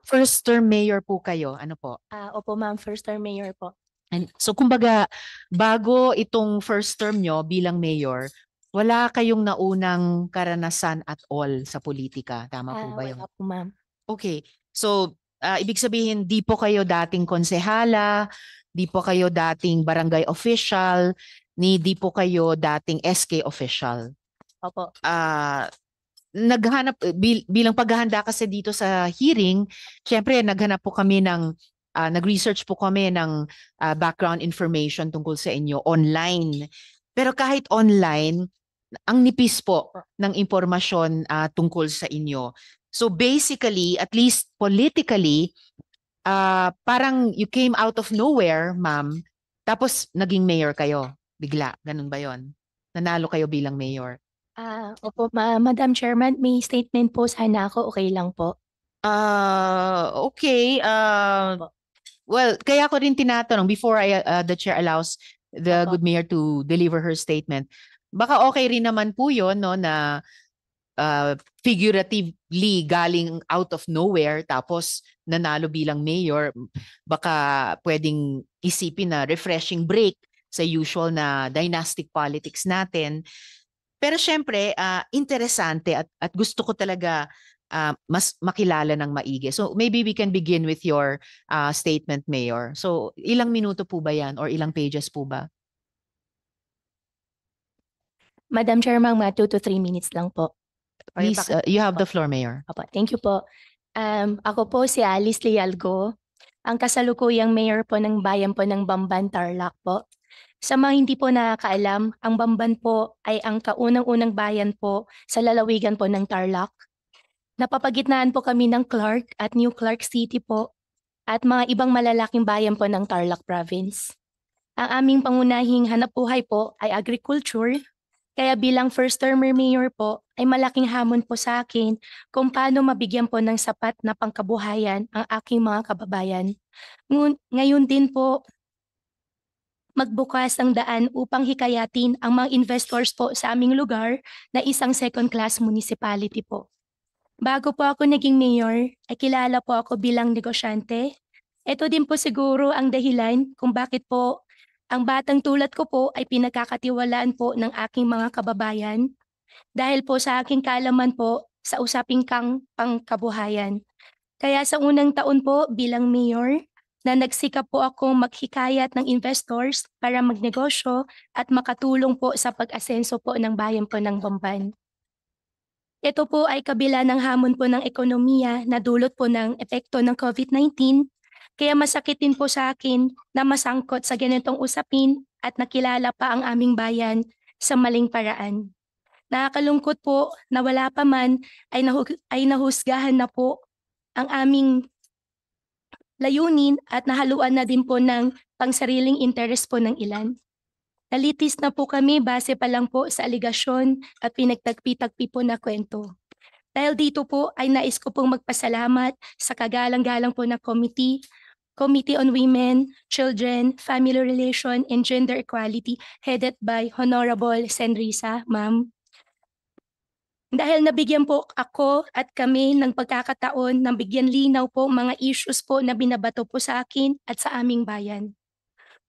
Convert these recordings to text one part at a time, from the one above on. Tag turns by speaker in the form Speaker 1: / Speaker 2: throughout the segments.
Speaker 1: First term mayor po kayo, ano po?
Speaker 2: Opo ma'am, first term mayor po.
Speaker 1: And so kumbaga, bago itong first term nyo bilang mayor, wala kayong naunang karanasan at all sa politika. Tama po ba
Speaker 2: Wala
Speaker 1: yun?
Speaker 2: po ma'am.
Speaker 1: Okay. So, ibig sabihin, di po kayo dating konsehala, di po kayo dating barangay official, ni di po kayo dating SK official.
Speaker 2: Opo.
Speaker 1: Ah, bilang paghahanda kasi dito sa hearing, syempre naghanap po kami nag-research po kami ng background information tungkol sa inyo online. Pero kahit online, ang nipis po ng impormasyon tungkol sa inyo. So basically, at least politically, parang you came out of nowhere, ma'am, tapos naging mayor kayo. Bigla, ganun ba yon? Nanalo kayo bilang mayor.
Speaker 2: Opo Madam Chairman, may statement po sana ako, okay lang po?
Speaker 1: Okay.
Speaker 2: Opo.
Speaker 1: Well, kaya ko rin tinatanong before the chair allows the
Speaker 2: Opo.
Speaker 1: good mayor to deliver her statement. Baka okay rin naman po 'yon, no, na figuratively galing out of nowhere tapos nanalo bilang mayor. Baka pwedeng isipin na refreshing break sa usual na dynastic politics natin. Pero syempre, interesante at gusto ko talaga mas makilala ng maigi. So maybe we can begin with your statement, Mayor. So ilang minuto po ba yan or ilang pages po ba?
Speaker 2: Madam Chairman, mga 2 to 3 minutes lang po. Or
Speaker 1: Please,
Speaker 2: baka
Speaker 1: you have
Speaker 2: po.
Speaker 1: the floor, Mayor.
Speaker 2: Opo, thank you po. Ako po si Alice Lialgo, ang kasalukuyang mayor po ng bayan po ng Bamban, Tarlac po. Sa mga hindi po nakakaalam, ang Bamban po ay ang kaunang-unang bayan po sa lalawigan po ng Tarlac. Napapagitnaan po kami ng Clark at New Clark City po at mga ibang malalaking bayan po ng Tarlac Province. Ang aming pangunahing hanapbuhay po ay agriculture, kaya bilang first termer mayor po ay malaking hamon po sa akin kung paano mabigyan po ng sapat na pangkabuhayan ang aking mga kababayan. Ngayon din po, magbukas ang daan upang hikayatin ang mga investors po sa aming lugar na isang second-class municipality po. Bago po ako naging mayor, ay kilala po ako bilang negosyante. Ito din po siguro ang dahilan kung bakit po ang batang tulad ko po ay pinagkakatiwalaan po ng aking mga kababayan dahil po sa aking kaalaman po sa usaping pangkabuhayan. Kaya sa unang taon po bilang mayor, na nagsikap po akong maghikayat ng investors para magnegosyo at makatulong po sa pag-asenso po ng bayan po ng Bamban. Ito po ay kabila ng hamon po ng ekonomiya na dulot po ng epekto ng COVID-19, kaya masakit din po sa akin na masangkot sa ganitong usapin at nakilala pa ang aming bayan sa maling paraan. Nakakalungkot po na wala pa man ay nahusgahan na po ang aming layunin at nahaluan na din po ng pangsariling interes po ng ilan. Nalitis na po kami base pa lang po sa aligasyon at pinagtagpi-tagpi po na kwento. Dahil dito po ay nais ko pong magpasalamat sa kagalang-galang po na Committee on Women, Children, Family Relation, and Gender Equality headed by Honorable Senrisa, Ma'am. Dahil nabigyan po ako at kami ng pagkakataon na bigyan linaw po mga issues po na binabato po sa akin at sa aming bayan.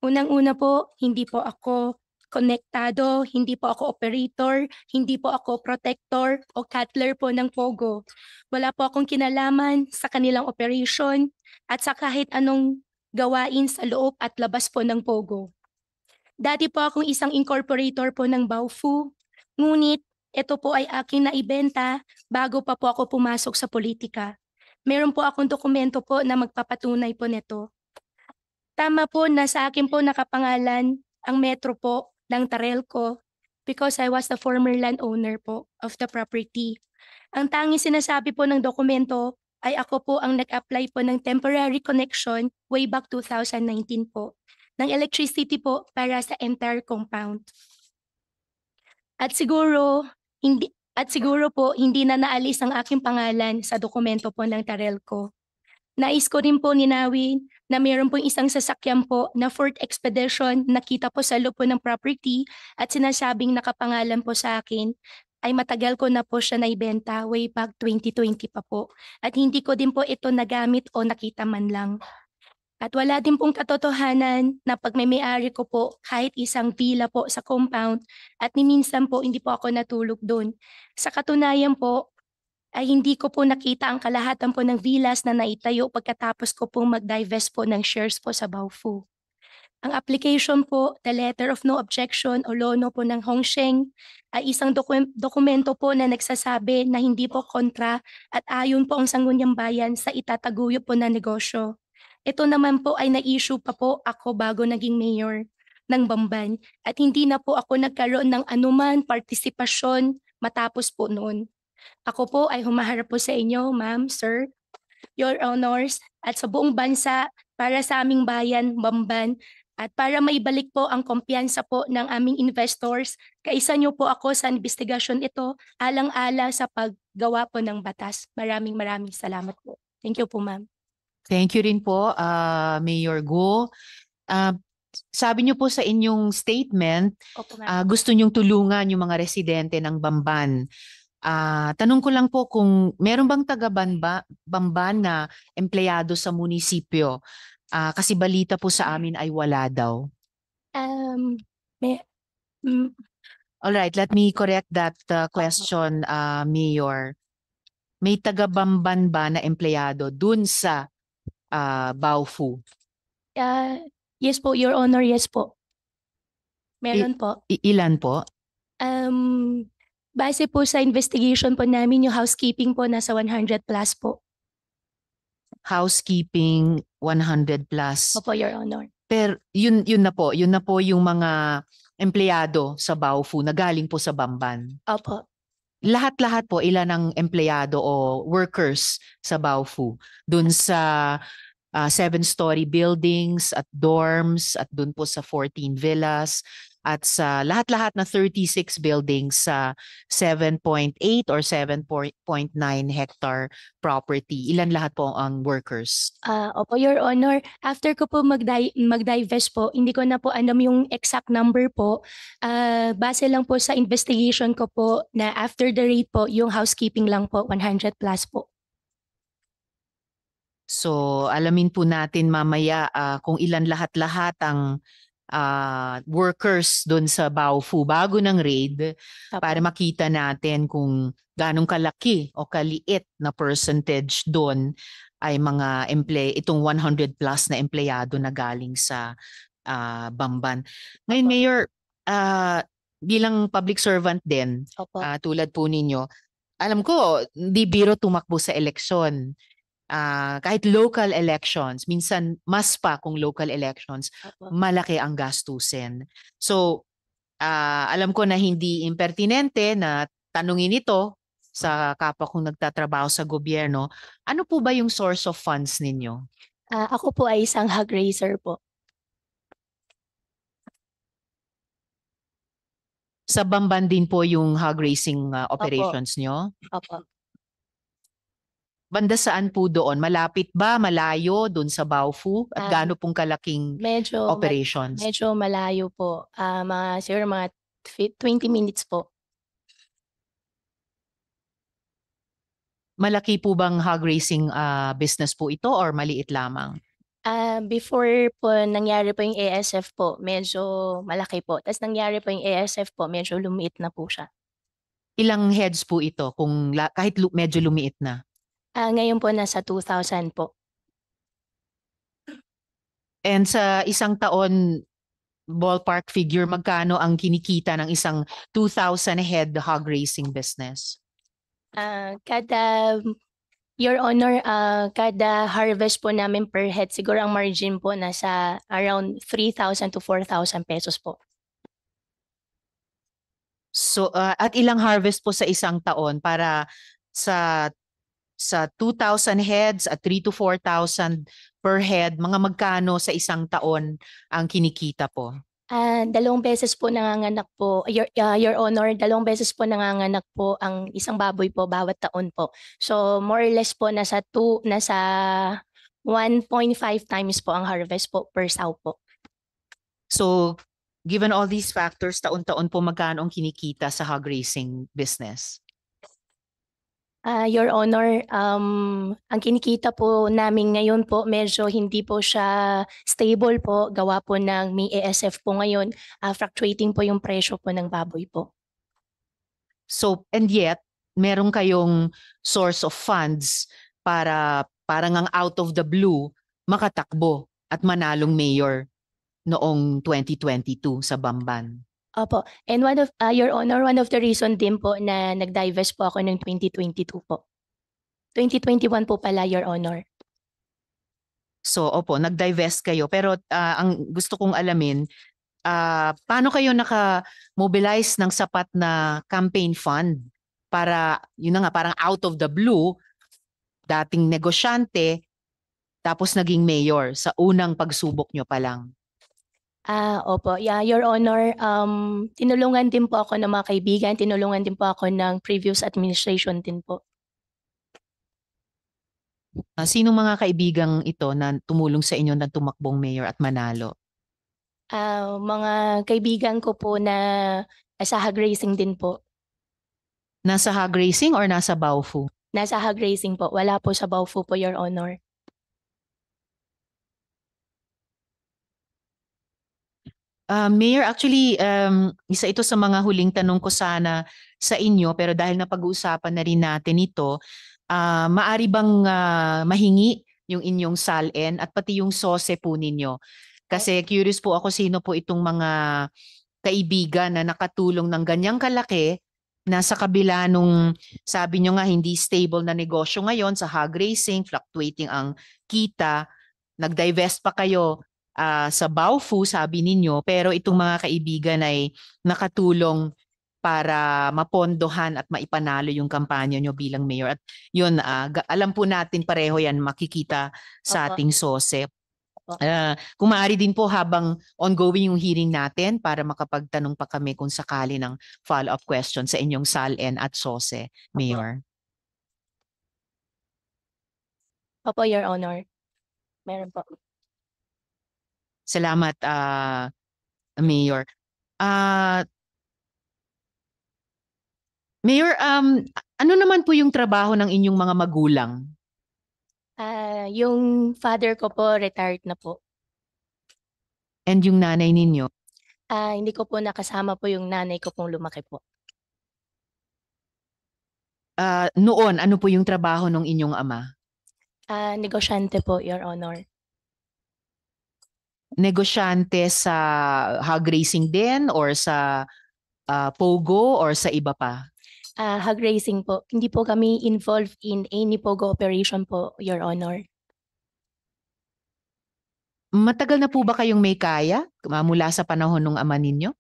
Speaker 2: Unang-una po, hindi po ako konektado, hindi po ako operator, hindi po ako protector o cutler po ng Pogo. Wala po akong kinalaman sa kanilang operation at sa kahit anong gawain sa loob at labas po ng Pogo. Dati po akong isang incorporator po ng Baofu, ngunit ito po ay aking naibenta bago pa po ako pumasok sa politika. Meron po akong dokumento po na magpapatunay po nito. Tama po na sa akin po nakapangalan ang metro po ng Tarelco because I was the former landowner po of the property. Ang tanging sinasabi po ng dokumento ay ako po ang nag-apply po ng temporary connection way back 2019 po ng electricity po para sa entire compound. At siguro po hindi na naalis ang aking pangalan sa dokumento po ng Tarelco. Nais ko rin po ninawin na mayroon pong isang sasakyan po na Ford Expedition nakita po sa loob po ng property at sinasabing nakapangalan po sa akin ay matagal ko na po siya naibenta way back 2020 pa po. At hindi ko din po ito nagamit o nakita man lang. At wala din pong katotohanan na pagmay-ari ko po kahit isang villa po sa compound at ni minsan po hindi po ako natulog doon. Sa katunayan po, ay hindi ko po nakita ang kalahatan po ng villas na naitayo pagkatapos ko pong mag-divest po ng shares po sa Baofu. Ang application po, the letter of no objection o lono po ng Hongsheng ay isang dokumento po na nagsasabi na hindi po kontra at ayon po ang Sangguniang Bayan sa itataguyod po na negosyo. Ito naman po ay na-issue pa po ako bago naging mayor ng Bamban at hindi na po ako nagkaroon ng anuman partisipasyon matapos po noon. Ako po ay humaharap po sa inyo, ma'am, sir, your honors, at sa buong bansa para sa aming bayan, Bamban, at para maibalik po ang kumpiyansa po ng aming investors, kaisa niyo po ako sa investigasyon ito, alang-ala sa paggawa po ng batas. Maraming salamat po. Thank you po, ma'am.
Speaker 1: Thank you rin po, Mayor Go. Sabi niyo po sa inyong statement,
Speaker 2: Opo, ma'am.
Speaker 1: gusto niyong tulungan yung mga residente ng Bamban. Tanong ko lang po kung meron bang taga-Bamban na empleyado sa munisipyo? Kasi balita po sa amin ay wala daw.
Speaker 2: May, mm,
Speaker 1: All right, let me correct that question, Mayor. May taga-Bamban ba na empleyado dun sa Baofu?
Speaker 2: yes po, your honor, yes po. Meron po.
Speaker 1: Ilan po?
Speaker 2: Base po sa investigation po namin, yung housekeeping po nasa 100 plus po.
Speaker 1: Housekeeping 100 plus.
Speaker 2: Opo, your honor.
Speaker 1: Pero yun na po yung mga empleyado sa Baofu na galing po sa Bamban.
Speaker 2: Opo.
Speaker 1: Lahat-lahat po, ilan ang empleyado o workers sa Baofu? Dun sa 7-story buildings at dorms at dun po sa 14 villas at sa lahat-lahat na 36 buildings sa 7.8 or 7.9 hectare property. Ilan lahat po ang workers?
Speaker 2: Opo, your honor. After ko po mag-divest po, hindi ko na po alam yung exact number po. Base lang po sa investigation ko po na after the raid po, yung housekeeping lang po, 100 plus po.
Speaker 1: So alamin po natin mamaya kung ilan lahat-lahat ang workers doon sa Baofu bago ng raid para makita natin kung ganong kalaki o kaliit na percentage doon ay mga itong 100 plus na empleyado na galing sa Bamban. Ngayon, Mayor, bilang public servant din, tulad po ninyo, alam ko, di biro tumakbo sa eleksyon. Kahit local elections, minsan mas pa kung local elections, malaki ang gastusin. So, alam ko na hindi impertinente na tanungin ito sa kapwa kong nagtatrabaho sa gobyerno. Ano po ba yung source of funds ninyo?
Speaker 2: Ako po ay isang hog raiser po.
Speaker 1: Sa Bamban din po yung hog raising operations nyo?
Speaker 2: Opo.
Speaker 1: Banda saan po doon? Malapit ba? Malayo doon sa Baofu? At gaano pong kalaking operations?
Speaker 2: Medyo malayo po. Siguro mga 20 minutes po.
Speaker 1: Malaki po bang hog raising business po ito or maliit lamang?
Speaker 2: Before po nangyari po yung ASF po, medyo malaki po. Tapos nangyari po yung ASF po, medyo lumiit na po siya.
Speaker 1: Ilang heads po ito kung kahit medyo lumiit na?
Speaker 2: Ngayon po nasa 2,000 po.
Speaker 1: And sa isang taon, ballpark figure, magkano ang kinikita ng isang 2,000 head hog raising business?
Speaker 2: Your honor, kada harvest po namin per head, siguro ang margin po nasa around 3,000 to 4,000 pesos po.
Speaker 1: So, at ilang harvest po sa isang taon para sa 2,000 heads at 3 to 4,000 per head, mga magkano sa isang taon ang kinikita po?
Speaker 2: 2 beses po nanganganak po, your honor, 2 beses po nanganganak po ang isang baboy po bawat taon po. So more or less po nasa 1.5 times po ang harvest po per sow po.
Speaker 1: So Given all these factors, taon-taon po magkano ang kinikita sa hog racing business?
Speaker 2: Your Honor, ang kinikita po namin ngayon po medyo hindi po siya stable po. Gawa po ng may ASF po ngayon. Fluctuating po yung presyo po ng baboy po.
Speaker 1: So, and yet, meron kayong source of funds para parang ang out of the blue makatakbo at manalong mayor noong 2022 sa Bamban.
Speaker 2: Opo. And Your Honor, one of the reason din po na nag-divest po ako ng 2022 po. 2021 po pala, Your Honor.
Speaker 1: So, opo, nag-divest kayo. Pero ang gusto kong alamin, paano kayo naka-mobilize ng sapat na campaign fund para, yun na nga, parang out of the blue, dating negosyante, tapos naging mayor sa unang pagsubok nyo pa lang?
Speaker 2: Opo. Yeah, Your Honor, tinulungan din po ako ng mga kaibigan, tinulungan din po ako ng previous administration din po.
Speaker 1: Sinong mga kaibigang ito na tumulong sa inyo na tumakbong mayor at manalo?
Speaker 2: Mga kaibigan ko po na sa hog racing din po.
Speaker 1: Nasa hog racing or nasa Baofu?
Speaker 2: Nasa hog racing po. Wala po sa Baofu po, Your Honor.
Speaker 1: Mayor, actually, isa ito sa mga huling tanong ko sana sa inyo, pero dahil napag-uusapan na rin natin ito, maari bang mahingi yung inyong SALN at pati yung SOSE po ninyo? Kasi curious po ako sino po itong mga kaibigan na nakatulong ng ganyang kalaki na sa kabila nung sabi nyo nga hindi stable na negosyo ngayon sa hog racing, fluctuating ang kita, nag-divest pa kayo sa Baofu, sabi ninyo, pero itong mga kaibigan ay nakatulong para mapondohan at maipanalo yung kampanya nyo bilang mayor. At yun, alam po natin pareho yan makikita sa
Speaker 2: Opo.
Speaker 1: ating SOSE.
Speaker 2: Opo.
Speaker 1: Kung maaari din po habang ongoing yung hearing natin para makapagtanong pa kami kung sakali ng follow-up question sa inyong SALN at SOSE, Mayor.
Speaker 2: Opo, Your Honor. Meron po.
Speaker 1: Salamat, Mayor. Mayor, ano naman po yung trabaho ng inyong mga magulang?
Speaker 2: Yung father ko po, retired na po.
Speaker 1: And yung nanay ninyo?
Speaker 2: Hindi ko po nakasama po yung nanay ko pong lumaki po.
Speaker 1: Noon, ano po yung trabaho ng inyong ama?
Speaker 2: Negosyante po, Your Honor.
Speaker 1: Negosyante sa hog racing din or sa Pogo or sa iba pa?
Speaker 2: Hog racing po. Hindi po kami involved in any Pogo operation po, Your Honor.
Speaker 1: Matagal na po ba kayong may kaya mula sa panahon ng ama ninyo?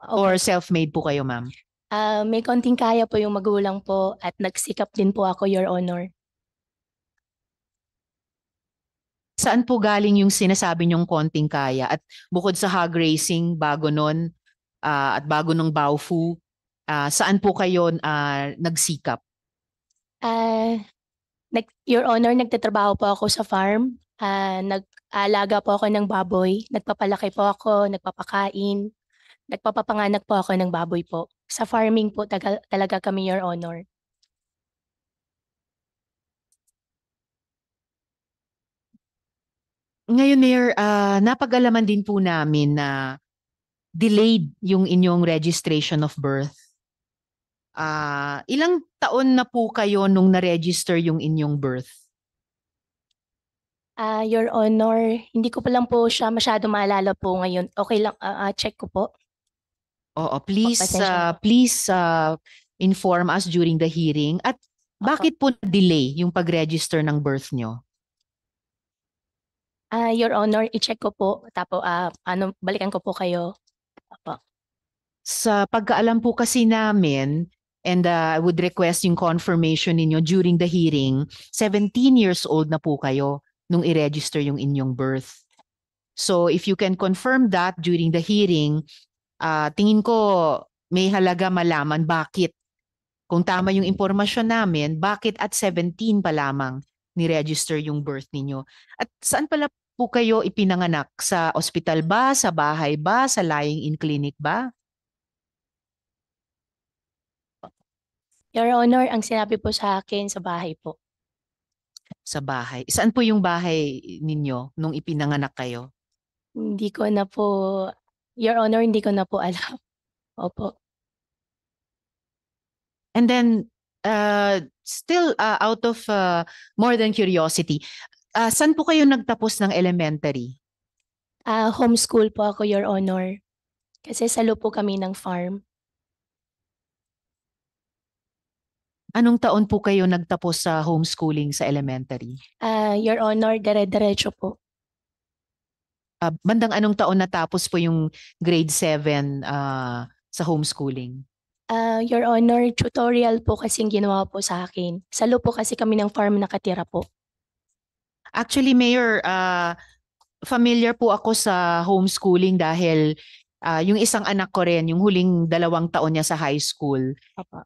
Speaker 1: Or self-made po kayo, ma'am?
Speaker 2: May konting kaya po yung magulang po at nagsikap din po ako, Your Honor.
Speaker 1: Saan po galing yung sinasabi niyong konting kaya? At bukod sa hog racing, bago nun, at bago nung Baofu, saan po kayo nagsikap?
Speaker 2: Your Honor, nagtatrabaho po ako sa farm. Nag-alaga po ako ng baboy. Nagpapalaki po ako, nagpapakain. Nagpapapanganak po ako ng baboy po. Sa farming po talaga kami, Your Honor.
Speaker 1: Ngayon, Mayor, napag-alaman din po namin na delayed yung inyong registration of birth. Ilang taon na po kayo nung na-register yung inyong birth?
Speaker 2: Your Honor, hindi ko pa lang po siya masyado maalala po ngayon. Okay lang, check ko po.
Speaker 1: Oo, please,
Speaker 2: Pasensya po.
Speaker 1: please inform us during the hearing. At bakit po na-delay yung pag-register ng birth nyo?
Speaker 2: Your Honor, i-check ko po. Tapos, balikan ko po kayo. Opo.
Speaker 1: Sa pagkaalam po kasi namin, and I would request yung confirmation ninyo during the hearing, 17 years old na po kayo nung i-register yung inyong birth. So if you can confirm that during the hearing, tingin ko may halaga malaman bakit. Kung tama yung impormasyon namin, bakit at 17 pa lamang ni-register yung birth ninyo? At saan pala po kayo ipinanganak? Sa ospital ba? Sa bahay ba? Sa lying-in clinic ba?
Speaker 2: Your Honor, ang sinabi po sa akin sa bahay po.
Speaker 1: Sa bahay. Saan po yung bahay ninyo nung ipinanganak kayo?
Speaker 2: Hindi ko na po, Your Honor, hindi ko na po alam. Opo.
Speaker 1: And then, still out of more than curiosity, saan po kayo nagtapos ng elementary?
Speaker 2: Homeschool po ako, Your Honor. Kasi salo po kami ng farm.
Speaker 1: Anong taon po kayo nagtapos sa homeschooling sa elementary?
Speaker 2: Your Honor, dire-diretso po.
Speaker 1: Bandang anong taon natapos po yung grade 7 sa homeschooling?
Speaker 2: Your Honor, tutorial po kasing ginawa po sa akin. Salo po kasi kami ng farm nakatira po.
Speaker 1: Actually, Mayor, familiar po ako sa homeschooling dahil yung isang anak ko rin, yung huling 2 taon niya sa high school,
Speaker 2: Opo.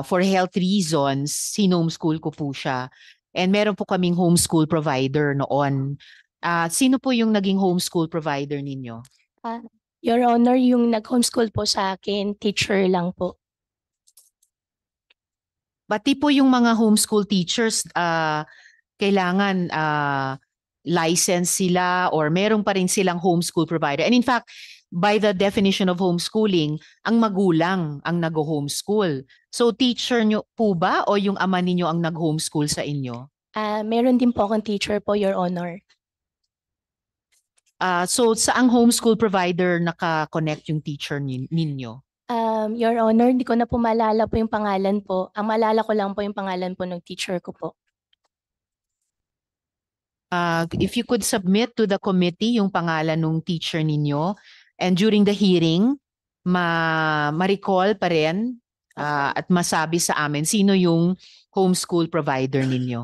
Speaker 1: for health reasons, sinomeschool ko po siya. And meron po kaming homeschool provider noon. Sino po yung naging homeschool provider ninyo?
Speaker 2: Your Honor, yung nag-homeschool po sa akin, teacher lang po.
Speaker 1: Pati po yung mga homeschool teachers, kailangan license sila or meron pa rin silang homeschool provider. And in fact, by the definition of homeschooling, ang magulang ang nag-homeschool. So teacher nyo po ba o yung ama ninyo ang nag-homeschool sa inyo?
Speaker 2: Meron din po akong teacher po, Your Honor.
Speaker 1: So saang homeschool provider naka-connect yung teacher ninyo?
Speaker 2: Your Honor, hindi ko na po maalala po yung pangalan po. Ang maalala ko lang po yung pangalan po ng teacher ko po.
Speaker 1: If you could submit to the committee yung pangalan ng teacher ninyo and during the hearing, ma-recall pa rin at masabi sa amin sino yung homeschool provider ninyo.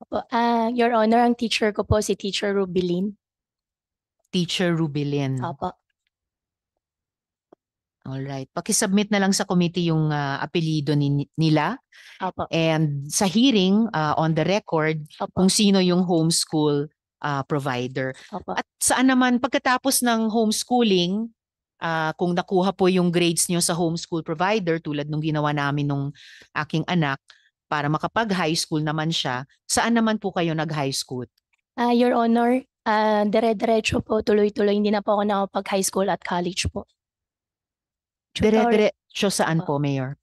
Speaker 2: Opo. Your Honor, ang teacher ko po si Teacher Rubilin.
Speaker 1: Teacher Rubilin.
Speaker 2: Opo.
Speaker 1: Alright. Pakisubmit na lang sa committee yung apelido nila.
Speaker 2: Opo.
Speaker 1: And sa hearing, on the record,
Speaker 2: Opo.
Speaker 1: kung sino yung homeschool provider.
Speaker 2: Opo.
Speaker 1: At saan naman, pagkatapos ng homeschooling, kung nakuha po yung grades nyo sa homeschool provider, tulad nung ginawa namin nung aking anak, para makapag-high school naman siya, saan naman po kayo nag-high school?
Speaker 2: Your Honor, dire-diretso po, tuloy-tuloy. Hindi na po ako nakapag-high school at college po.
Speaker 1: Dire-diretso saan po, Mayor?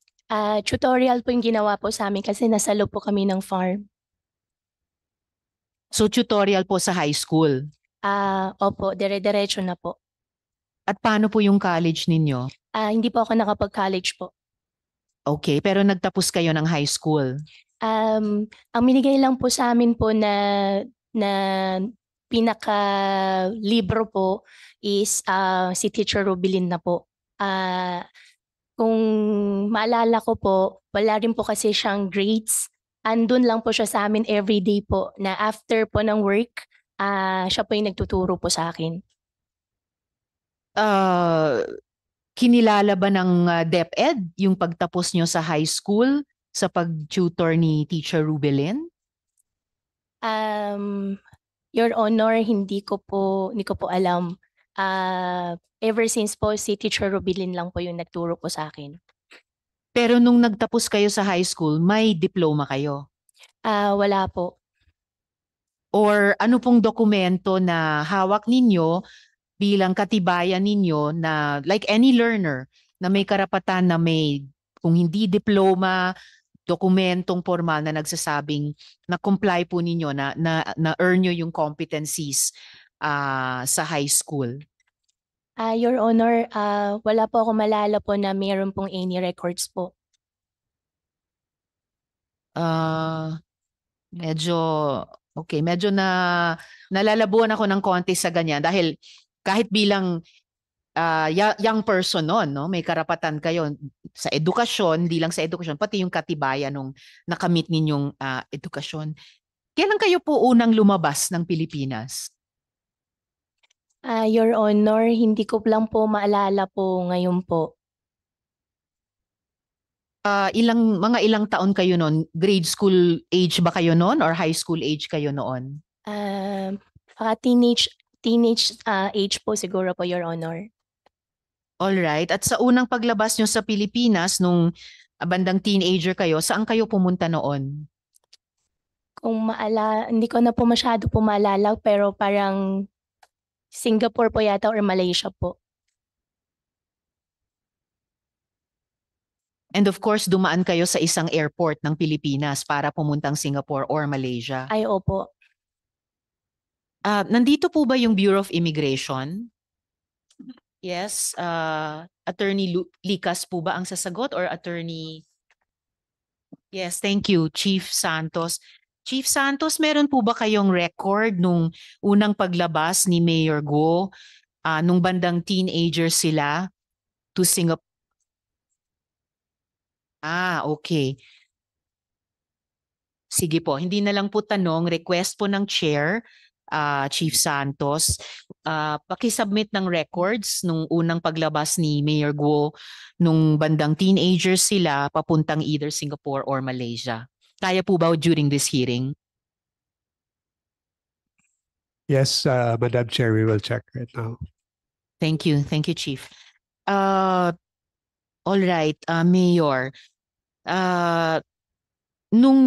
Speaker 2: Tutorial po yung ginawa po sa amin kasi nasa loob po kami ng farm.
Speaker 1: So tutorial po sa high school.
Speaker 2: Opo, dire-diretso na po.
Speaker 1: At paano po yung college ninyo?
Speaker 2: Hindi po ako nakapag-college po.
Speaker 1: Okay, pero nagtapos kayo ng high school.
Speaker 2: Ang binigay lang po sa amin po na pinaka libro po is si Teacher Rubilin na po. Kung maalala ko po, wala rin po kasi siyang grades. Andun lang po siya sa amin everyday po na after po ng work, siya po yung nagtuturo po sa akin.
Speaker 1: Kinilala ba ng DepEd yung pagtapos nyo sa high school sa pag-tutor ni Teacher Rubilin?
Speaker 2: Your Honor, hindi ko po alam. Ever since po si Teacher Rubilin lang po yung nagturo po sa akin.
Speaker 1: Pero nung nagtapos kayo sa high school, may diploma kayo?
Speaker 2: Wala po.
Speaker 1: Or ano pong dokumento na hawak ninyo bilang katibayan ninyo na like any learner na may karapatan na may, kung hindi diploma, dokumentong formal na nagsasabing na comply po ninyo na earn nyo yung competencies sa high school?
Speaker 2: Your Honor, wala po ako malala po na mayroon pong any records po.
Speaker 1: Medyo nalalabuan ako ng konti sa ganyan dahil kahit bilang young person noon, no, may karapatan kayo sa edukasyon, hindi lang sa edukasyon, pati yung katibayan ng nakamit ninyong edukasyon. Kailan kayo po unang lumabas ng Pilipinas?
Speaker 2: Your Honor, hindi ko lang po maalala po ngayon po.
Speaker 1: Mga ilang taon kayo noon? Grade school age ba kayo noon or high school age kayo noon?
Speaker 2: Teenage age po siguro po, Your Honor.
Speaker 1: All right. At sa unang paglabas nyo sa Pilipinas nung bandang teenager kayo, saan kayo pumunta noon?
Speaker 2: Hindi ko na po masyado po maalala, pero parang Singapore po yata or Malaysia po.
Speaker 1: And of course, dumaan kayo sa isang airport ng Pilipinas para pumuntang Singapore or Malaysia.
Speaker 2: Ay, opo.
Speaker 1: Nandito po ba yung Bureau of Immigration? Yes. Attorney Likas po ba ang sasagot or Attorney? Yes, thank you, Chief Santos. Chief Santos, meron po ba kayong record nung unang paglabas ni Mayor Go nung bandang teenager sila to Singapore? Okay. Sige po, hindi na lang po tanong, request po ng chair, Chief Santos. Pakisubmit ng records nung unang paglabas ni Mayor Guo nung bandang teenagers sila papuntang either Singapore or Malaysia. Kaya po ba during this hearing?
Speaker 3: Yes, Madam Chair, we will check right now.
Speaker 1: Thank you. Thank you, Chief. All right, Mayor. Nung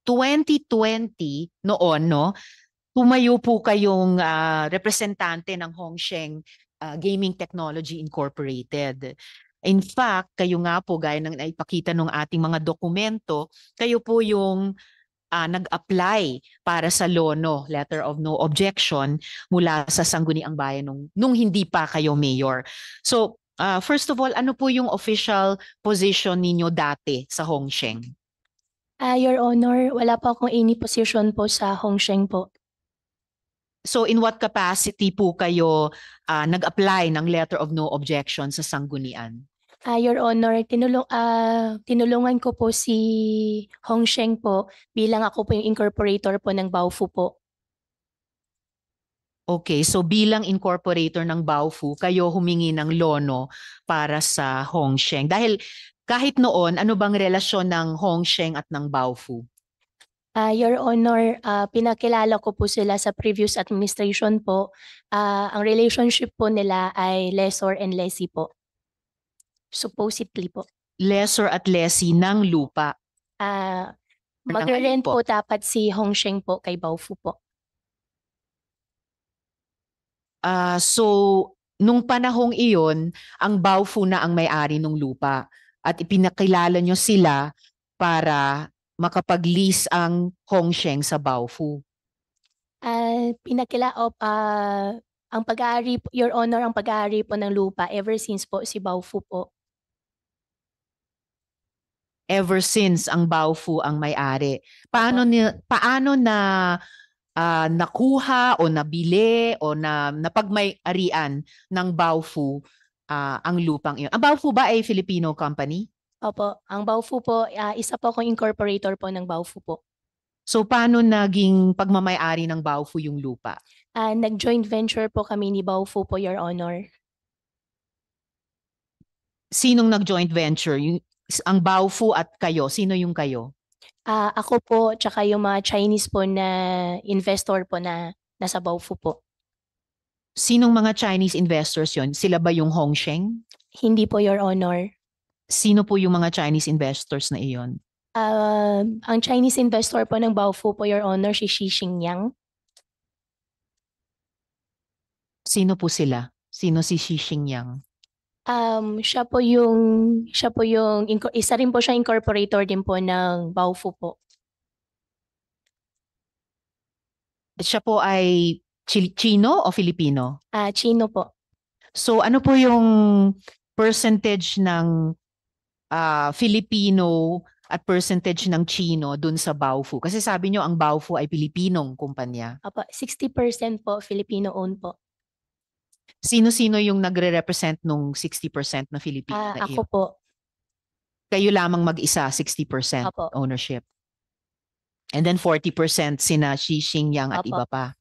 Speaker 1: 2020 noon, no, tumayo po kayong representante ng Hongsheng Gaming Technology Incorporated. In fact, kayo nga po, gaya ng naipakita ng ating mga dokumento, kayo po yung nag-apply para sa LONO, Letter of No Objection, mula sa Sangguniang Bayan nung hindi pa kayo mayor. So, first of all, ano po yung official position ninyo dati sa Hongsheng?
Speaker 2: Your Honor, wala po akong any position po sa Hongsheng po.
Speaker 1: So in what capacity po kayo nag-apply ng Letter of No Objection sa Sanggunian?
Speaker 2: Your Honor, tinulungan ko po si Hongsheng po bilang ako po yung incorporator po ng Baofu po.
Speaker 1: Okay, so bilang incorporator ng Baofu, kayo humingi ng lono para sa Hongsheng. Dahil kahit noon, ano bang relasyon ng Hongsheng at ng Baofu?
Speaker 2: Your Honor, pinakilala ko po sila sa previous administration po. Ang relationship po nila ay lessor and lessee po. Supposedly po.
Speaker 1: Lessor at lessee ng lupa.
Speaker 2: Mag-rent po dapat si Hongsheng po kay Baofu po.
Speaker 1: So, nung panahong iyon, ang Baofu na ang may-ari ng lupa at ipinakilala nyo sila para makapag-lease ang Hongsheng sa Baofu.
Speaker 2: Ang pag-aari, Your Honor, ang pag-aari po ng lupa ever since po si Baofu po.
Speaker 1: Ever since ang Baofu ang may-ari. Paano na nakuha o nabili o napagmay-arian ng Baofu ang lupang iyon? Ang Baofu ba ay Filipino company?
Speaker 2: Opo, ang Baofu po, isa po akong incorporator po ng Baofu po.
Speaker 1: So paano naging pagmamay-ari ng Baofu yung lupa?
Speaker 2: Nag-joint venture po kami ni Baofu po, Your Honor.
Speaker 1: Sinong nag-joint venture? Ang Baofu at kayo, sino yung kayo?
Speaker 2: Ako po, tsaka yung mga Chinese po na investor po na nasa Baofu po.
Speaker 1: Sinong mga Chinese investors yon? Sila ba yung Hongsheng?
Speaker 2: Hindi po, Your Honor.
Speaker 1: Sino po yung mga Chinese investors na iyon?
Speaker 2: Ang Chinese investor po ng Baofu po, Your Honor, si Xi Xingyang.
Speaker 1: Sino po sila? Sino si Xi Xingyang?
Speaker 2: Siya po yung isa rin po siya incorporator din po ng Baofu po.
Speaker 1: Siya po ay Chino o Filipino?
Speaker 2: Chino po.
Speaker 1: So ano po yung percentage ng Filipino at percentage ng Chino dun sa Baofu? Kasi sabi nyo ang Baofu ay Pilipinong kumpanya.
Speaker 2: Apo, 60% po Filipino-owned po.
Speaker 1: Sino-sino yung nagre-represent nung 60% na Filipino na
Speaker 2: Ako
Speaker 1: iyo?
Speaker 2: po.
Speaker 1: Kayo lamang mag-isa, 60%
Speaker 2: Apo.
Speaker 1: ownership. And then 40% sina Xi Xingyang at
Speaker 2: Apo.
Speaker 1: iba pa.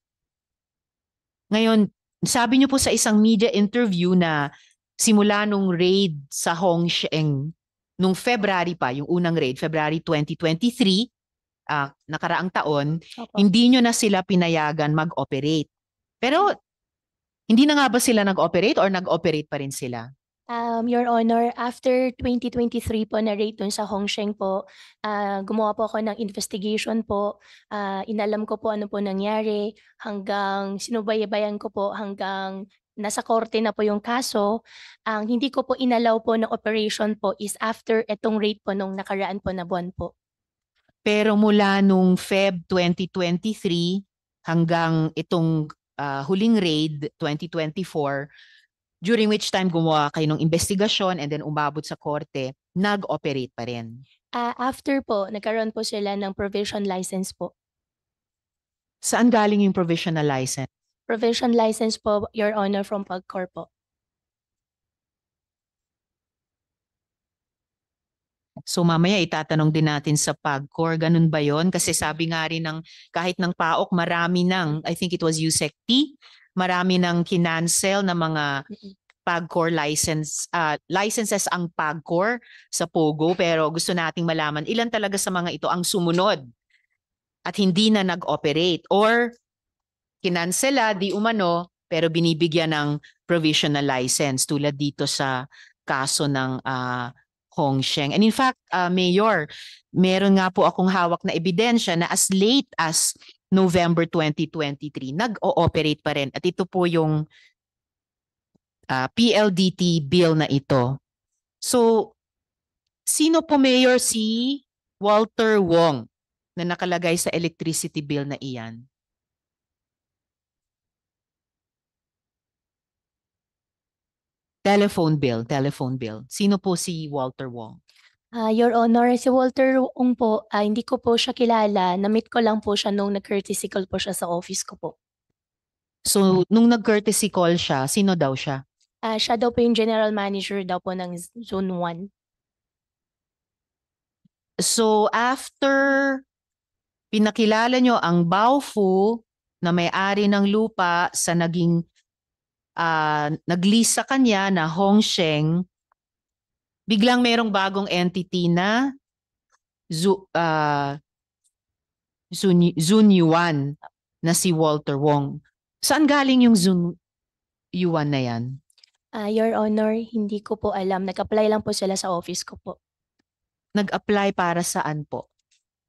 Speaker 1: Ngayon, sabi niyo po sa isang media interview na simula nung raid sa Hongsheng, nung February pa, yung unang raid, February 2023, nakaraang taon,
Speaker 2: Apo.
Speaker 1: hindi nyo na sila pinayagan mag-operate. Pero hindi na nga ba sila nag-operate or nag-operate pa rin sila?
Speaker 2: Your Honor, after 2023 po na raid dun sa Hongsheng po, gumawa po ako ng investigation po. Inalam ko po ano po nangyari hanggang sinubaybayan ko po hanggang nasa korte na po yung kaso. Ang hindi ko po inalaw po na operation po is after etong raid po nung nakaraan po na buwan po.
Speaker 1: Pero mula nung Feb 2023 hanggang itong huling raid 2024, during which time gumawa kayo ng investigasyon and then umabot sa korte, nag-operate pa rin.
Speaker 2: After po, nagkaroon po sila ng provision license po.
Speaker 1: Saan galing yung provisional license?
Speaker 2: Provision license po, Your Honor, from PAGCOR po.
Speaker 1: So mamaya itatanong din natin sa PAGCOR, ganun ba yon? Kasi sabi nga rin ng kahit ng PAOK, marami ng, I think it was USECT, marami ng kinancel na mga PAGCOR licenses ang PAGCOR sa POGO, pero gusto nating malaman ilan talaga sa mga ito ang sumunod at hindi na nag-operate or kinansela di umano pero binibigyan ng provisional license tulad dito sa kaso ng Hongsheng. And in fact, Mayor, meron nga po akong hawak na ebidensya na as late as November 2023, nag-ooperate pa rin. At ito po yung PLDT bill na ito. So, sino po Mayor si Walter Wong na nakalagay sa electricity bill na iyan? Telephone bill. Sino po si Walter Wong?
Speaker 2: Your Honor, si Walter Ong po, hindi ko po siya kilala. Na-meet ko lang po siya nung nag-courtesy call po siya sa office ko po.
Speaker 1: So, nung nag-courtesy call siya, sino daw siya?
Speaker 2: Siya daw po yung general manager daw po ng Zone 1.
Speaker 1: So, after pinakilala nyo ang Baofu na may-ari ng lupa sa naging nag-lease sa kanya na Hongsheng, biglang merong bagong entity na Zun Yuan na si Walter Wong. Saan galing yung Zun Yuan na yan?
Speaker 2: Your Honor, hindi ko po alam. Nag-apply lang po sila sa office ko po.
Speaker 1: Nag-apply para saan po?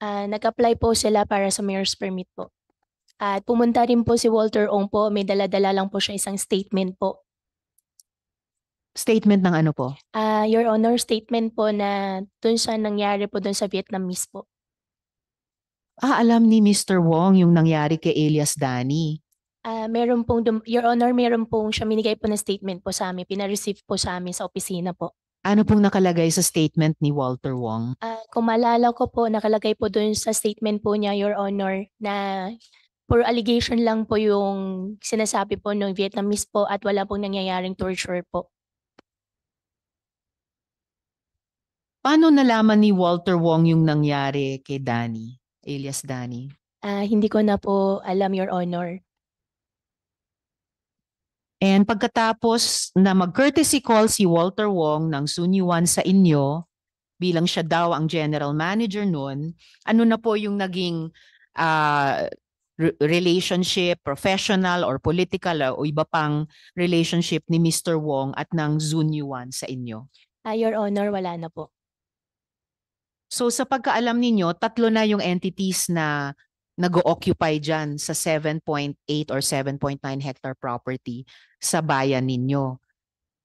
Speaker 2: Nag-apply po sila para sa mayor's permit po. At pumunta rin po si Walter Ong po. May dala-dala lang po siya isang statement po.
Speaker 1: Statement ng ano po?
Speaker 2: Your Honor, statement po na dun sa nangyari po dun sa Vietnamese po.
Speaker 1: Alam ni Mr. Wong yung nangyari kay Elias Dani.
Speaker 2: Meron pong, Your Honor, meron pong siya minigay po na statement po sa amin. Pina-receive po sa amin sa opisina po.
Speaker 1: Ano pong nakalagay sa statement ni Walter Wong?
Speaker 2: Kung maalala ko po, nakalagay po dun sa statement po niya, Your Honor, na puro allegation lang po yung sinasabi po ng Vietnamese po at wala pong nangyayaring torture po.
Speaker 1: Paano nalaman ni Walter Wong yung nangyari kay Dani, Elias Dani?
Speaker 2: Hindi ko na po alam, Your Honor.
Speaker 1: And pagkatapos na mag-courtesy call si Walter Wong ng Sun Yuan sa inyo, bilang siya daw ang general manager noon, ano na po yung naging relationship, professional or political o iba pang relationship ni Mr. Wong at ng Sun Yuan sa inyo?
Speaker 2: Your Honor, wala na po.
Speaker 1: So sa pagkaalam ninyo, tatlo na yung entities na nag-o-occupy dyan sa 7.8 or 7.9 hectare property sa bayan ninyo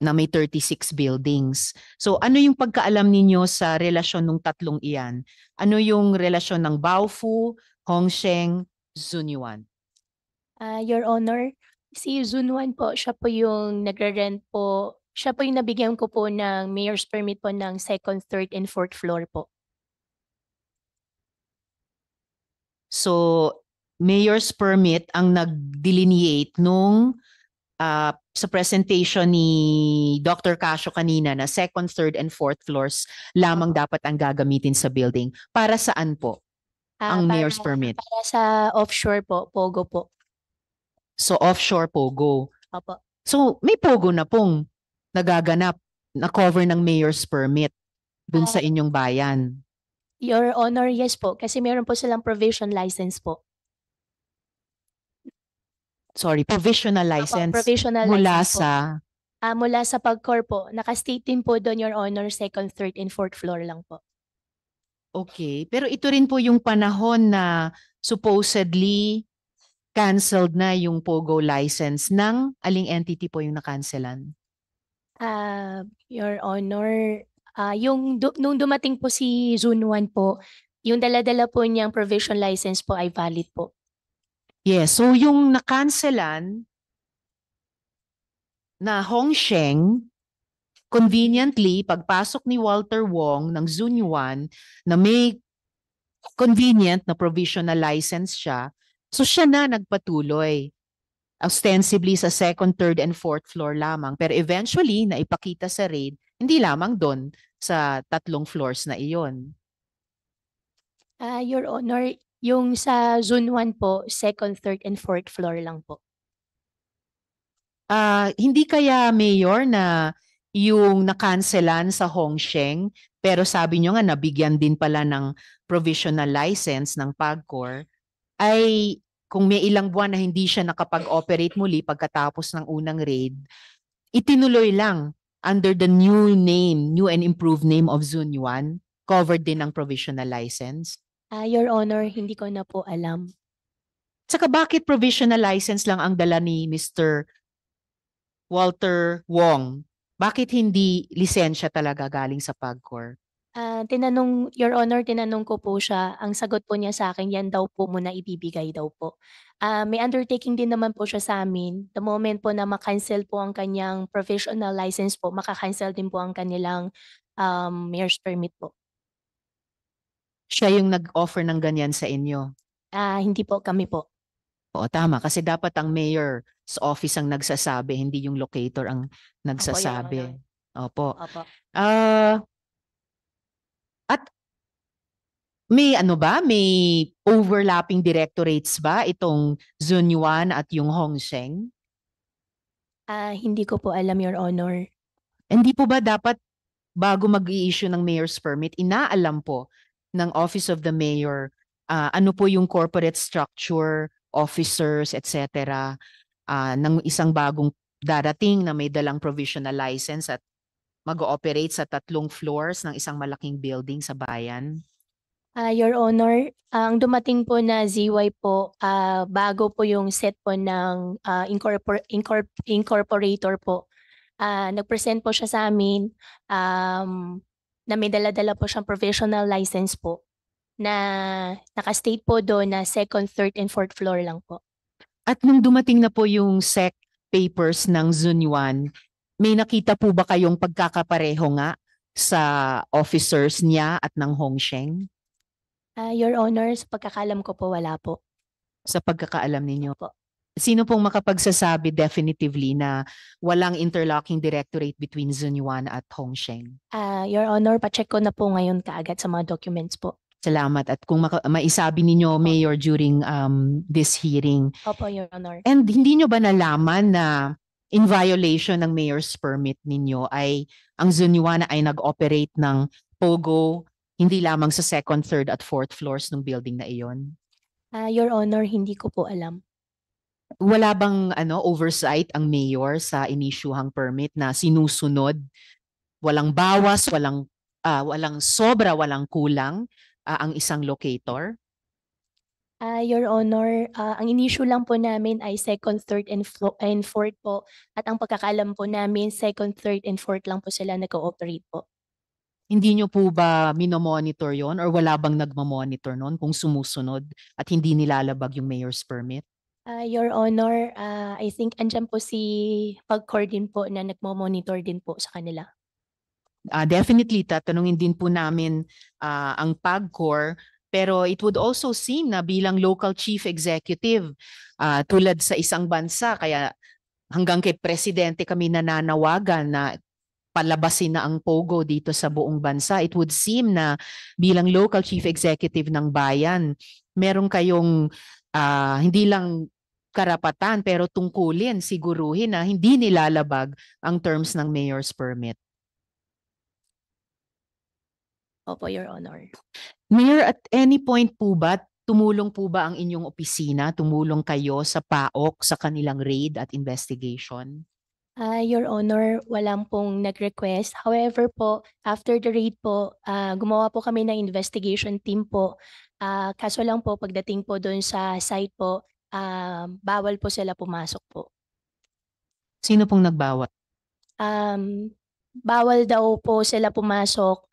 Speaker 1: na may 36 buildings. So ano yung pagkaalam ninyo sa relasyon ng tatlong iyan? Ano yung relasyon ng Baofu, Hongsheng, Zun Yuan?
Speaker 2: Your Honor, si Zunwan po, siya po yung nagre-rent po. Siya po yung nabigyan ko po ng mayor's permit po ng 2nd, 3rd, and 4th floor po.
Speaker 1: So mayor's permit ang nag-delineate nung sa presentation ni Dr. Casio kanina na 2nd, 3rd, and 4th floors lamang dapat ang gagamitin sa building. Para saan po ang mayor's permit?
Speaker 2: Para sa offshore po, Pogo po.
Speaker 1: So offshore Pogo.
Speaker 2: Opo.
Speaker 1: So may Pogo na pong nagaganap na cover ng mayor's permit dun sa inyong bayan.
Speaker 2: Your Honor, yes po. Kasi meron po silang provision license po.
Speaker 1: provisional
Speaker 2: Opo,
Speaker 1: license
Speaker 2: provisional
Speaker 1: mula
Speaker 2: license po.
Speaker 1: sa
Speaker 2: Mula sa Pagcor po, naka-state din po doon, Your Honor, second, third, and fourth floor lang po.
Speaker 1: okay, pero ito rin po yung panahon na supposedly canceled na yung POGO license ng aling entity po yung nakancelan?
Speaker 2: Your Honor, nung dumating po si June 1 po, yung dala-dala po niyang provision license po ay valid po.
Speaker 1: Yes, so yung nakancelan na Hongsheng, conveniently, pagpasok ni Walter Wong ng Zunyuan na may convenient na provisional license siya, so siya na nagpatuloy. Ostensibly sa second, third, and fourth floor lamang. Pero eventually, naipakita sa raid, hindi lamang doon sa 3 floors na iyon.
Speaker 2: Your Honor, yung sa Zone 1 po, second, third, and fourth floor lang po.
Speaker 1: Hindi kaya, Mayor, na yung nakanselan sa Hongsheng, pero sabi nyo nga nabigyan din pala ng provisional license ng PAGCOR, ay kung may ilang buwan na hindi siya nakapag-operate muli pagkatapos ng unang raid, itinuloy lang under the new and improved name of Zunyuan, covered din ng provisional license.
Speaker 2: Your Honor, hindi ko na po alam.
Speaker 1: Saka bakit provisional license lang ang dala ni Mr. Walter Wong? Bakit hindi lisensya talaga galing sa PAGCOR?
Speaker 2: Your Honor, tinanong ko po siya, ang sagot po niya sa akin, yan daw po muna ibibigay daw po. May undertaking din naman po siya sa amin. The moment po na makancel po ang kanyang provisional license po, makakancel din po ang kanilang mayor's permit po.
Speaker 1: Siya yung nag-offer ng ganyan sa inyo.
Speaker 2: Hindi po, kami po.
Speaker 1: Oo, tama. Kasi dapat ang mayor's office ang nagsasabi, hindi yung locator ang nagsasabi. Opo.
Speaker 2: Opo.
Speaker 1: At may ano ba? May overlapping directorates ba itong Zunyuan at yung Hongsheng?
Speaker 2: Hindi ko po alam, Your Honor.
Speaker 1: Hindi po ba dapat bago mag-i-issue ng mayor's permit, inaalam po ng Office of the Mayor ano po yung corporate structure, officers, etc. Ng isang bagong darating na may dalang provisional license at mag-ooperate sa 3 floors ng isang malaking building sa bayan?
Speaker 2: Your Honor, ang dumating po na ZY po, bago po yung set po ng incorporator po. Nag-present po siya sa amin na may dala-dala po siyang provisional license po na naka-state po doon na second, third, and fourth floor lang po.
Speaker 1: At nung dumating na po yung SEC papers ng Zunyuan, may nakita po ba kayong pagkakapareho nga sa officers niya at ng Hongsheng?
Speaker 2: Your Honor, sa pagkakalam ko po, wala po.
Speaker 1: Sa pagkakaalam ninyo?
Speaker 2: Opo.
Speaker 1: Sino pong makapagsasabi definitively na walang interlocking directorate between Zunyuan at Hongsheng?
Speaker 2: Your Honor, pacheck ko na po ngayon kaagad sa mga documents po.
Speaker 1: Salamat. At kung maisabi ninyo, Mayor, during this hearing.
Speaker 2: Opo, Your Honor.
Speaker 1: And hindi nyo ba nalaman na in violation ng mayor's permit ninyo ay ang Zunyuan ay nag-operate ng POGO hindi lamang sa second, third, at fourth floors ng building na iyon?
Speaker 2: Your Honor, hindi ko po alam.
Speaker 1: Wala bang oversight ang mayor sa inisyuhang permit na sinusunod? Walang bawas, walang sobra, walang kulang ang isang locator?
Speaker 2: Your Honor, ang in-issue lang po namin ay second, third, and fourth po. At ang pagkakaalam po namin, second, third, and fourth lang po sila nag-ooperate po.
Speaker 1: Hindi nyo po ba minomonitor yon or wala bang nagmamonitor nun kung sumusunod at hindi nilalabag yung mayor's permit?
Speaker 2: Your Honor, I think andyan po si Pagcor din po na nagmo-monitor din po sa kanila.
Speaker 1: Definitely, tatanungin din po namin ang PAGCOR, pero it would also seem na bilang local chief executive, tulad sa isang bansa, kaya hanggang kay presidente kami nananawagan na palabasin na ang POGO dito sa buong bansa. It would seem na bilang local chief executive ng bayan, meron kayong hindi lang karapatan pero tungkulin, siguruhin na hindi nilalabag ang terms ng mayor's permit.
Speaker 2: Opo, Your Honor.
Speaker 1: Mayor, at any point po ba tumulong po ba ang inyong opisina? Tumulong kayo sa PAOK sa kanilang raid at investigation?
Speaker 2: Your Honor, walang pong nag-request. However po, after the raid po, gumawa po kami ng investigation team po. Kaso lang po, pagdating po doon sa site po, bawal po sila pumasok po.
Speaker 1: Sino pong nagbawat?
Speaker 2: Bawal daw po sila pumasok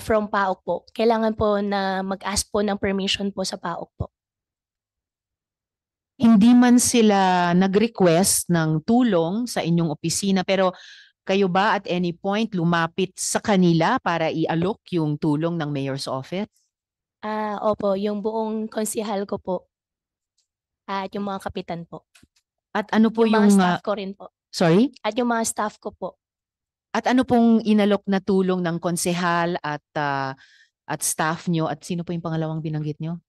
Speaker 2: from PAOK po. Kailangan po na mag-ask po ng permission po sa PAOK po.
Speaker 1: Hindi man sila nag-request ng tulong sa inyong opisina, pero kayo ba at any point lumapit sa kanila para i-alok yung tulong ng mayor's office?
Speaker 2: Opo, yung buong konsihal ko po at yung mga kapitan po.
Speaker 1: At ano po
Speaker 2: Yung mga
Speaker 1: yung,
Speaker 2: staff ko rin po.
Speaker 1: sorry?
Speaker 2: At yung mga staff ko po.
Speaker 1: At ano pong inalok na tulong ng konsehal at staff nyo, at sino po yung pangalawang binanggit nyo?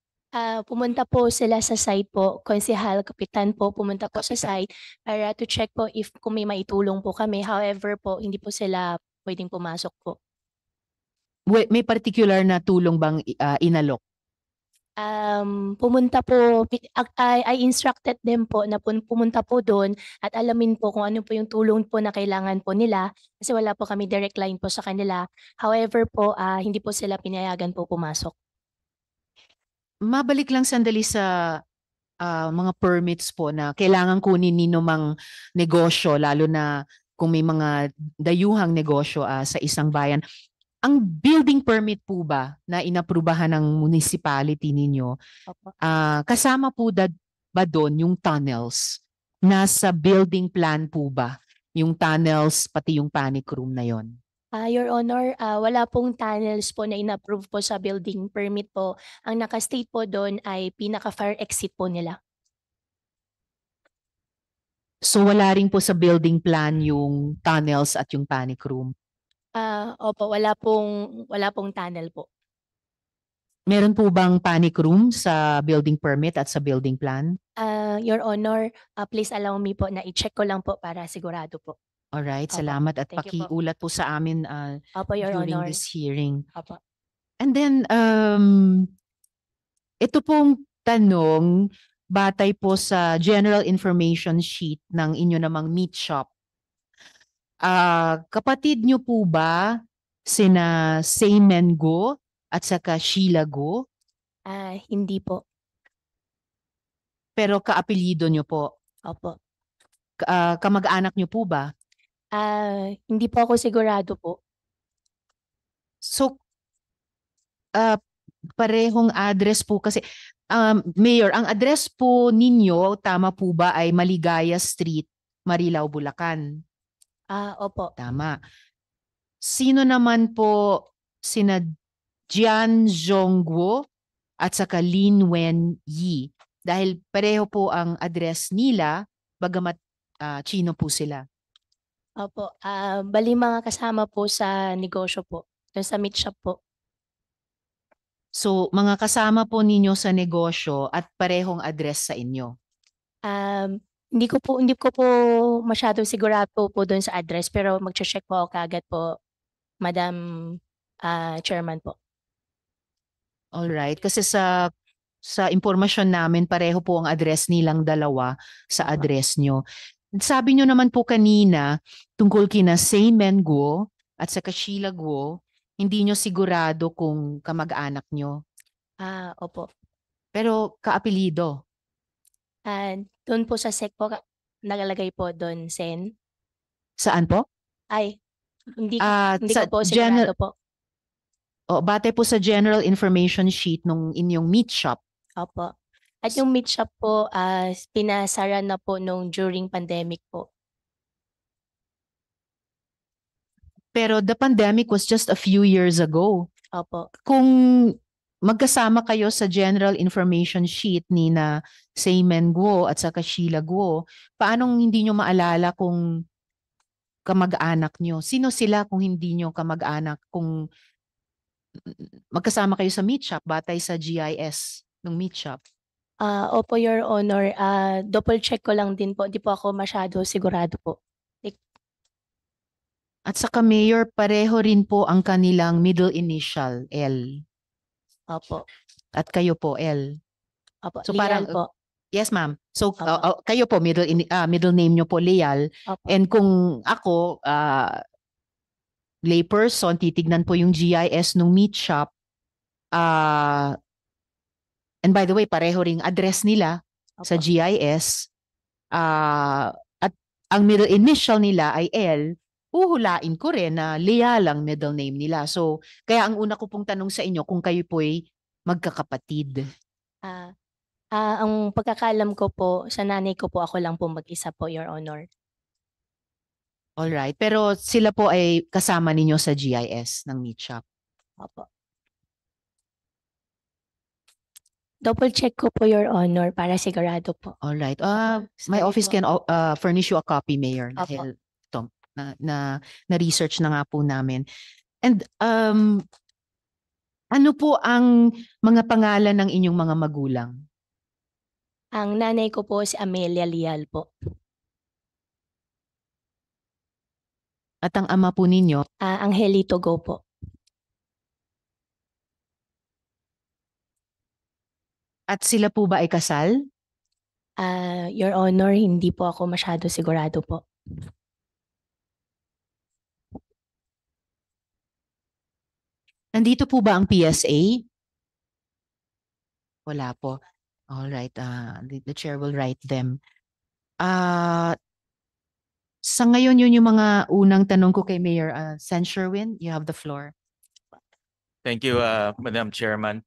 Speaker 2: Pumunta po sila sa site po, konsihal, kapitan po, pumunta po sa site para to check po if kung may maitulong po kami. However po, hindi po sila pwedeng pumasok po.
Speaker 1: May particular na tulong bang inalok?
Speaker 2: Pumunta po, I instructed them po na pumunta po doon at alamin po kung ano po yung tulong po na kailangan po nila kasi wala po kami direct line po sa kanila. However po, hindi po sila pinayagan po pumasok.
Speaker 1: Mabalik lang sandali sa mga permits po na kailangan kunin nino mang negosyo, lalo na kung may mga dayuhang negosyo sa isang bayan. Ang building permit po ba na inaprubahan ng municipality ninyo,
Speaker 2: Opo.
Speaker 1: kasama po ba doon yung tunnels? Nasa building plan po ba yung tunnels pati yung panic room na yon?
Speaker 2: Your Honor, wala pong tunnels po na inapprove po sa building permit po. Ang naka-state po doon ay pinaka-fire exit po nila.
Speaker 1: So wala rin po sa building plan yung tunnels at yung panic room?
Speaker 2: Opo, wala pong tunnel po.
Speaker 1: Meron po bang panic room sa building permit at sa building plan?
Speaker 2: Your Honor, please allow me po na i-check ko lang po para sigurado po.
Speaker 1: Alright,
Speaker 2: Opo.
Speaker 1: salamat at
Speaker 2: Thank you po.
Speaker 1: pakiulat po sa amin
Speaker 2: Opo, Your
Speaker 1: during
Speaker 2: Honor.
Speaker 1: this hearing.
Speaker 2: Opo.
Speaker 1: And then, ito pong tanong, batay po sa general information sheet ng inyo namang meat shop. Kapatid nyo po ba sina Seymen Go at saka Sheila Go?
Speaker 2: Hindi po.
Speaker 1: Pero kaapelyido nyo po?
Speaker 2: Opo.
Speaker 1: Kamag-anak nyo po ba?
Speaker 2: Hindi po ako sigurado po.
Speaker 1: So, parehong address po kasi, Mayor, ang address po ninyo, tama po ba, ay Maligaya Street, Marilao, Bulacan?
Speaker 2: Opo.
Speaker 1: Tama. Sino naman po sina Jian Zhongguo at saka Lin Wen Yi? Dahil pareho po ang address nila, bagamat Chino po sila.
Speaker 2: Opo. Bali mga kasama po sa negosyo po. Doon sa meat shop po.
Speaker 1: So, mga kasama po ninyo sa negosyo at parehong address sa inyo?
Speaker 2: Hindi ko po masyadong sigurado po doon sa address pero mag-check po ako kaagad po, Madam Chairman po.
Speaker 1: Alright, kasi sa impormasyon namin, pareho po ang address nilang dalawa sa address nyo. Sabi nyo naman po kanina, tungkol kina Seymen Guo at saka Sheila Guo, hindi nyo sigurado kung kamag-anak nyo.
Speaker 2: Opo.
Speaker 1: Pero kaapelido.
Speaker 2: Doon po sa SEC po, nagalagay po doon, Sen.
Speaker 1: Saan po?
Speaker 2: Ay, hindi
Speaker 1: sa
Speaker 2: ko po sigurado po.
Speaker 1: Batay po sa general information sheet nung inyong meat shop.
Speaker 2: Opo. At yung meat shop po, pinasara na po nung during pandemic po.
Speaker 1: Pero the pandemic was just a few years ago.
Speaker 2: Opo.
Speaker 1: Kung magkasama kayo sa general information sheet ni na Seymen Guo at saka Sheila Guo, paanong hindi nyo maalala kung kamag-anak nyo? Sino sila kung hindi nyo kamag-anak? Kung magkasama kayo sa meat shop, batay sa GIS ng meat shop?
Speaker 2: Opo, Your Honor. Double check ko lang din po. Hindi po ako masyado sigurado po.
Speaker 1: At saka Mayor, pareho rin po ang kanilang middle initial, L.
Speaker 2: Opo.
Speaker 1: At kayo po, L.
Speaker 2: Opo,
Speaker 1: So
Speaker 2: Leal
Speaker 1: parang
Speaker 2: po.
Speaker 1: yes, ma'am. So
Speaker 2: Opo.
Speaker 1: kayo po middle name nyo po Leal.
Speaker 2: Opo.
Speaker 1: And kung ako layperson, titignan po yung GIS nung meat shop. And by the way, pareho ring address nila sa
Speaker 2: Opo.
Speaker 1: GIS. At ang middle initial nila ay L. Uhulain ko rin na Leal ang middle name nila. So, kaya ang una ko pong tanong sa inyo kung kayo po'y magkakapatid.
Speaker 2: Ang pagkakalam ko po, sa nanay ko po ako lang po mag-isa po, Your Honor.
Speaker 1: Alright. Pero sila po ay kasama ninyo sa GIS ng meat shop.
Speaker 2: Opo. Double check ko po, Your Honor, para sigurado po.
Speaker 1: Alright.
Speaker 2: Opo.
Speaker 1: My
Speaker 2: Sorry
Speaker 1: office
Speaker 2: po.
Speaker 1: can furnish you a copy, Mayor.
Speaker 2: Opo.
Speaker 1: Dahil ito, na-research na nga po namin. And ano po ang mga pangalan ng inyong mga magulang?
Speaker 2: Ang nanay ko po si Amelia Leal po.
Speaker 1: At ang ama po ninyo?
Speaker 2: Angelito Go po.
Speaker 1: At sila po ba ay kasal?
Speaker 2: Your Honor, hindi po ako masyado sigurado po.
Speaker 1: Nandito po ba ang PSA? Wala po. All right. The chair will write them. Sa ngayon, yun yung mga unang tanong ko kay Mayor San Sherwin. You have the floor.
Speaker 4: Thank you, Madam Chairman.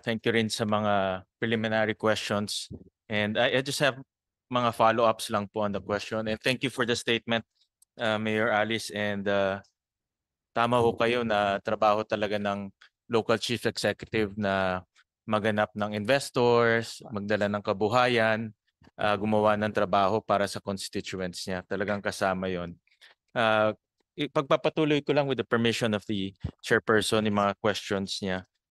Speaker 4: Thank you rin sa mga preliminary questions. And I just have mga follow-ups lang po on the question. And thank you for the statement, Mayor Alice. And tama ho kayo na trabaho talaga ng local chief executive na maganap ng investors, magdala ng kabuhayan, gumawa ng trabaho para sa constituents niya. Talagang kasama yon. Pagpapatuloy ko lang with the permission of the chairperson yung mga questions niya.